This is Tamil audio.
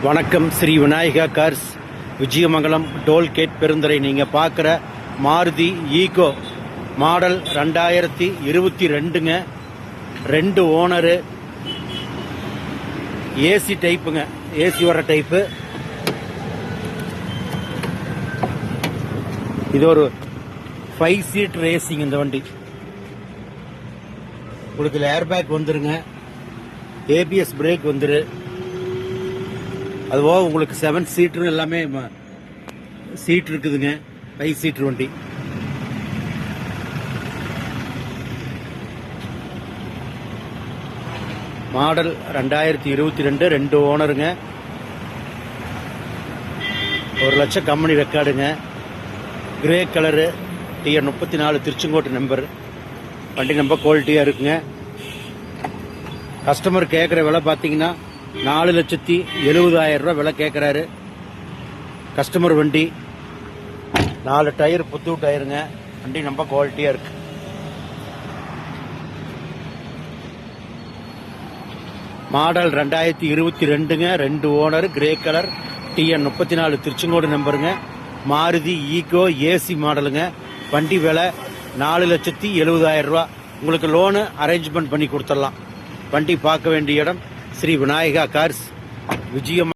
வணக்கம். Shri Vinayaka cars, Vijayamangalam toll gate Perundurai. நீங்கள் பார்க்குற மாருதி ஈகோ மாடல் 2022ங்க. 2 ஓனரு, ஏசி டைப்புங்க. ஏசி வர டைப்பு. இது ஒரு 5 சீட் ரேசிங். இந்த வண்டி உங்களுக்கு ஏர் பேக் வந்துருங்க, ஏபிஎஸ் பிரேக் வந்துரு. அதுபோக உங்களுக்கு 7 சீட்டர் எல்லாமே சீட் இருக்குதுங்க. 5 சீட்டர் வண்டி. மாடல் 2022, 2 ஓனருங்க. 1 லட்சம் கம்பெனி ரெக்கார்டுங்க. கிரே கலரு, டிஆர் 34 திருச்செங்கோட்டு நம்பர். வண்டி ரொம்ப குவாலிட்டியாக இருக்குங்க. கஸ்டமர் கேட்குற விலை பார்த்தீங்கன்னா 4,70,000 ரூபா விலை கேட்குறாரு. கஸ்டமர் வண்டி. 4 டயர் புது டயருங்க. வண்டி ரொம்ப குவாலிட்டியாக இருக்கு. மாடல் 2022ங்க. 2 owner, grey colour, TN 34 Tiruchengode நம்பருங்க. மாருதி ஈகோ ஏசி மாடலுங்க. வண்டி விலை 4,70,000 ரூபா. உங்களுக்கு லோனு அரேஞ்ச்மெண்ட் பண்ணி கொடுத்துடலாம். வண்டி பார்க்க வேண்டிய இடம் ஸ்ரீ விநாயகா கார்ஸ், விஜயம்.